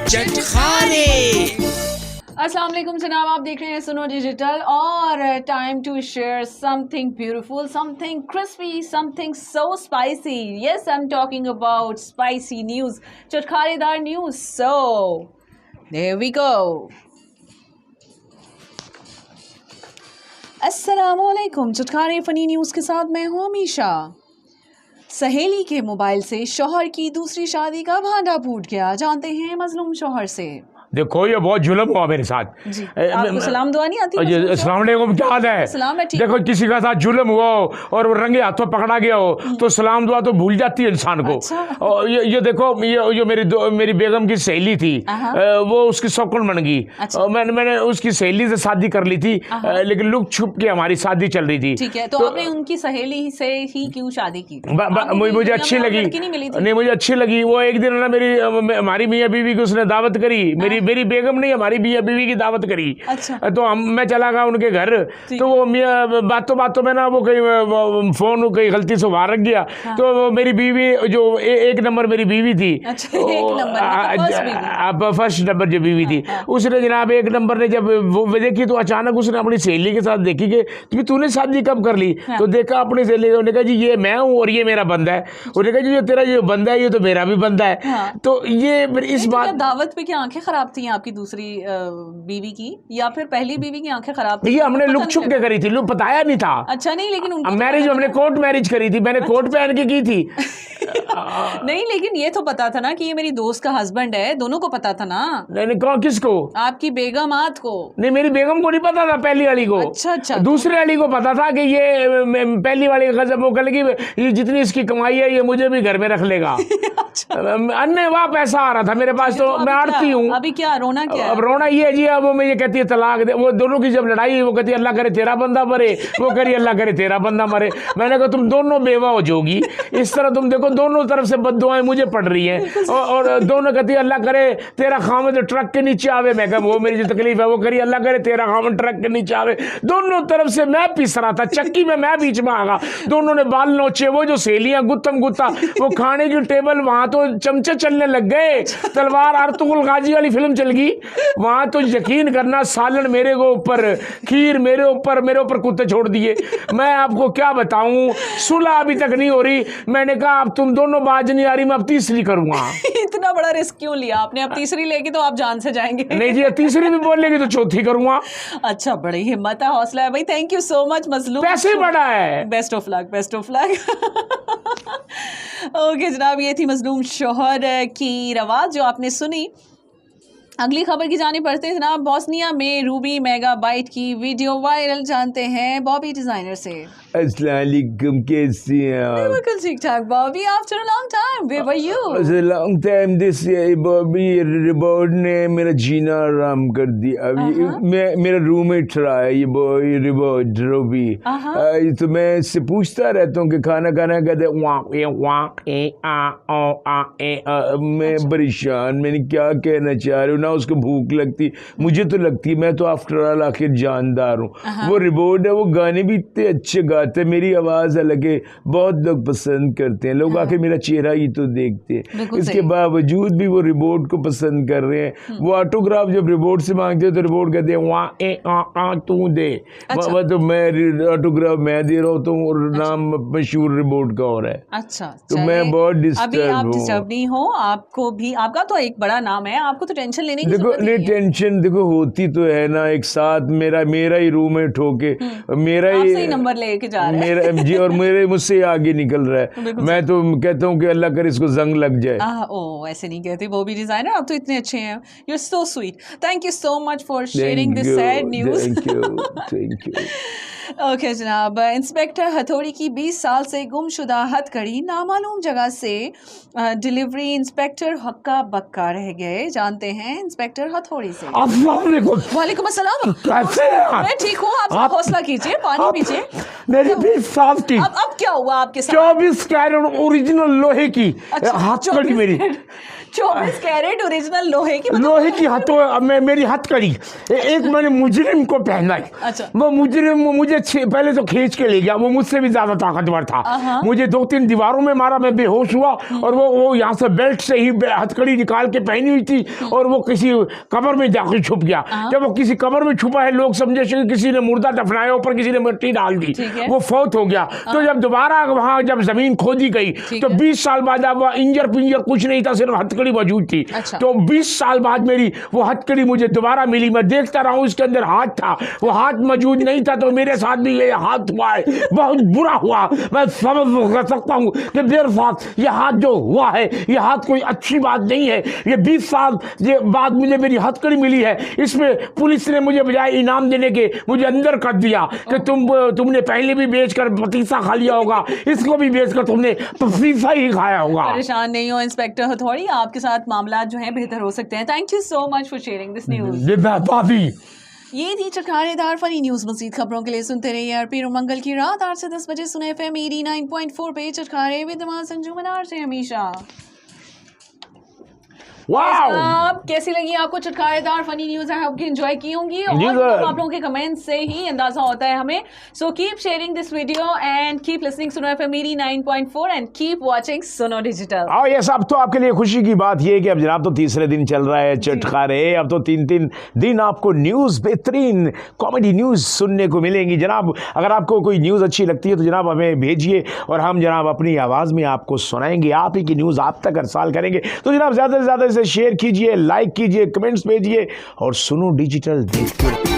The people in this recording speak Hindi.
चटखारे। अस्सलाम वालेकुम जनाब, आप देख रहे हैं सुनो डिजिटल और time to share something beautiful, something crispy, something so spicy. Yes, I am talking about spicy news, चटखारेदार news. So there we go. अस्सलाम वालेकुम, चटखारे फनी न्यूज़ के साथ मैं हूँ अमीशा। सहेली के मोबाइल से शौहर की दूसरी शादी का भांडा फूट गया, जानते हैं मजलूम शौहर से। देखो ये बहुत जुल्म हुआ मेरे साथ। जी, आपको सलाम दुआ नहीं आती? अस्सलाम वालेकुम, क्या हाल है? सलाम है, ठीक। देखो किसी का साथ जुल्म हुआ हो और वो रंगे हाथों पकड़ा गया हो तो सलाम दुआ तो भूल जाती है इंसान को। अच्छा। और ये देखो ये मेरी बेगम की सहेली थी, वो उसकी शौकन बन गई। अच्छा। मैंने उसकी सहेली से शादी कर ली थी, लेकिन लुक छुप के हमारी शादी चल रही थी। ठीक है, तो आपने उनकी सहेली से ही क्यों शादी की? मुझे अच्छी लगी। नहीं, मुझे अच्छी लगी। वो एक दिन ना हमारी मियाँ बीवी की उसने दावत करी, मेरी बेगम नहीं हमारी मियाँ बीवी की दावत करी। अच्छा। तो मैं चला गया उनके घर, तो वो मियाँ बातों में ना वो कहीं फोन कहीं गलती से बाहर रख गया। हाँ। तो वो मेरी बीवी जो एक नंबर मेरी बीवी थी। अच्छा, एक नंबर फर्स्ट नंबर जो बीवी थी, उसने जनाब एक नंबर ने जब वो देखी तो अचानक उसने अपनी सहेली के साथ देखी कि तूने शादी कब कर ली। तो देखा अपनी सहेली, उन्होंने कहा जी ये मैं हूँ और ये मेरा बंदा है। उन्होंने कहा जी तेरा जो बंदा है ये तो मेरा भी बंदा है। तो ये इस बात दावत पे क्या आंखें खराब थी आपकी दूसरी बीवी की, या फिर पहली बीवी की आंखें खराब थी? ये हमने लुक छुप के करी थी, लुक बताया नहीं था। अच्छा, नहीं लेकिन मैरिज हमने कोर्ट मैरिज करी थी, मैंने कोर्ट पहन के की थी। नहीं लेकिन ये तो पता था ना कि ये मेरी दोस्त का हस्बैंड है, दोनों को पता था ना। नहीं कौन, किसको? आपकी बेगम आत को। नहीं, मेरी बेगम को नहीं पता था, पहली वाली को। अच्छा। दूसरी वाली को पता था कि ये पहली वाली का जब वो कल की ये जितनी इसकी कमाई है ये मुझे भी घर में रख लेगा। अन्य वहाँ पैसा आ रहा था मेरे पास, तो मैं आड़ती हूँ। अभी क्या रोना क्या? अब रोना ये है जी, अब वो मुझे कहती है तलाक दे। वो दोनों की जब लड़ाई, वो कहती है अल्लाह करे तेरा बंदा मरे, वो कह रही अल्लाह करे तेरा बंदा मरे। मैंने कहा तुम दोनों बेवा हो जाओगी। इस तरह तुम देखो दोनों तरफ से बद्दुआएं मुझे पड़ रही हैं, और दोनों कहती है अल्लाह करे तेरा खामद ट्रक के नीचे आवे। मैं कहा वो मेरी जो तकलीफ है वो करी अल्लाह करे तेरा खामद ट्रक के नीचे आवे। दोनों तरफ से मैं पिस रहा था, चक्की में मैं बीच में आ गया। दोनों ने बाल नोचे। वो जो सहेलियां गुत्तम गुत्ता, वो खाने की टेबल वहां तो चमचे चलने लग गए। तलवार अर्तुगरुल गाजी वाली फिल्म चल गई वहां तो। यकीन करना, सालन मेरे को ऊपर, खीर मेरे ऊपर कुत्ते छोड़ दिए। मैं आपको क्या बताऊं, सुलह अभी तक नहीं हो रही। मैंने कहा अब तुम दोनों बाज नहीं आ रही, मैं अब तीसरी करूंगा। इतना बड़ा रिस्क क्यों लिया आपने? अब तीसरी लेगी तो आप जान से जाएंगे। नहीं जी, तीसरी भी बोल लेगी तो चौथी करूंगा। अच्छा, बड़ी हिम्मत है, हौसला है भाई। थैंक यू सो मच मजलूम। पैसे बड़ा है। Best of luck, best of luck. Okay जनाब, ये थी मजलूम शौहर की रवाज जो आपने सुनी। अगली खबर की जाने पड़ते हैं जनाब। बोस्निया में रूबी मेगाबाइट की वीडियो वायरल, जानते हैं बॉबी डिजाइनर से। अस्सलाम वालेकुम, कैसी हैं आप? बिल्कुल ठीक ठाक Bobby, after a long time, where were you? After a long time this Bobby रिबोर्ड ने मेरा जीना आराम कर दिया। अभी मेरा रूममेट रहा है ये बॉय रिबोर्ड रूबी। तो मैं इससे पूछता रहता हूँ कि खाना खाना कहते मैं परेशान, मैंने क्या कहना चाह रही हूँ ना। उसको भूख लगती, मुझे तो लगती है, मैं तो आफ्टर ऑल आखिर जानदार हूँ। वो रिबोर्ड है, वो गाने भी इतने अच्छे गाते हैं, मेरी आवाज़ अलग है, बहुत लोग पसंद करते हैं। लोग आके मेरा चेहरा ही तो देखते हैं, इसके बावजूद भी वो रिबोर्ड को पसंद कर रहे हैं। वो ऑटोग्राफ जब रिबोर्ड से मांगते हैं तो रिबोर्ड कहते हैं वहाँ तू दे। अच्छा। तो मैं ऑटोग्राफ मैं दे रहा हूँ तो नाम मशहूर रिबोर्ड का हो रहा है। अच्छा, तो मैं बहुत अभी आप डिस्टर्ब नहीं हो, आपको भी, आपका तो एक बड़ा नाम है, आपको तो टेंशन लेने की देखो नहीं, टेंशन देखो होती तो है ना। एक साथ मेरा ही रूममेट होके मेरा ही नंबर लेके जा रहा है मेरा जी, और मुझसे आगे निकल रहा है। मैं तो कहता हूँ कि अल्लाह करे इसको जंग लग जाए। ओ ऐसे नहीं कहते वो भी डिजाइनर, आप तो इतने अच्छे हैं। You are so sweet. Thank you so much for sharing this sad news. Thank you. Okay जनाब, इंस्पेक्टर हथौड़ी की 20 साल से गुमशुदा हथकड़ी नामालूम जगह से डिलीवरी इंस्पेक्टर हक्का बक्का रह गए, जानते हैं इंस्पेक्टर हथौड़ी से। वालेकुम अस्सलाम। कैसे हैं आप? मैं ठीक हूँ, आप हौसला कीजिए, पानी पीजिए। मेरी 20 साल की, अब क्या हुआ आपके साथ? 24 कैरेट ओरिजिनल लोहे की हथकड़ी मेरी। 24 कैरेट ओरिजिनल लोहे की, लोहे की मेरी हथकड़ी एक मैंने मुजरिम को पहनाई। अच्छा। वो मुजरिम मुझे मुझे पहले तो खींच के ले गया, वो मुझसे भी ज्यादा ताकतवर था। मुझे 2-3 दीवारों में मारा, मैं बेहोश हुआ और वो यहाँ से बेल्ट से ही हथकड़ी निकाल के पहनी हुई थी और वो किसी कब्र में जाकर छुप गया। जब वो किसी कब्र में छुपा है, लोग समझे कि किसी ने मुर्दा दफनाया, ऊपर किसी ने मिट्टी डाल दी, वो फौत हो गया। तो जब दोबारा वहां जब जमीन खोदी गई तो 20 साल बाद अब इंजर पिंजर कुछ नहीं था, सिर्फ हथकड़ी मौजूद थी। तो 20 साल बाद मेरी वो हथकड़ी मुझे दोबारा मिली। मैं देखता रहा हूं, उसके अंदर हाथ था, वो हाथ मौजूद नहीं था। तो मेरे साथ भी ये हाथ हुआ है, बहुत बुरा हुआ। मैं समझ सकता हूं कि मेरे साथ ये हाथ जो हुआ है, ये हाथ कोई अच्छी बात नहीं है। ये 20 साल बाद मुझे मेरी हथकड़ी मिली है, इसमें पुलिस ने मुझे बजाय इनाम देने के मुझे अंदर कर दिया कि तुमने पहले भी बेचकर पतीसा खा लिया होगा, इसको भी बेचकर तुमने पतीसा ही खाया होगा। परेशान नहीं हो इंस्पेक्टर हथौड़ी, आपके साथ मामला जो है बेहतर हो सकते हैं। Thank you so much for sharing this news. ये थी चटखारेदार फनी न्यूज। मजीद खबरों के लिए सुनते रहिए आरपी मंगल की रात 8 से 10 बजे सुने FM 89.4 पे चटखारे विद संजू मनार से हमेशा। वाह, कैसी लगी आपको चटखारेदार फनी न्यूज? आई होप कि एंजॉय की होंगी और आप लोगों के कमेंट से ही अंदाजा होता है हमें। So keep sharing this video and keep listening सुनो FM 89.4 एंड कीप वाचिंग सुनो डिजिटल। और ये सब तो आपके लिए खुशी की बात ये है कि अब जनाब तो तीसरे दिन चल रहा है चटखारे। अब तो 3-3 दिन आपको न्यूज, बेहतरीन कॉमेडी न्यूज सुनने को मिलेंगी। जनाब अगर आपको कोई न्यूज अच्छी लगती है तो जनाब हमें भेजिए और हम जनाब अपनी आवाज में आपको सुनाएंगे। आप ही की न्यूज आप तक अरसाल करेंगे। तो जनाब ज्यादा से ज्यादा इसे शेयर कीजिए, लाइक कीजिए, कमेंट्स भेजिए और सुनो डिजिटल देखते रहिए।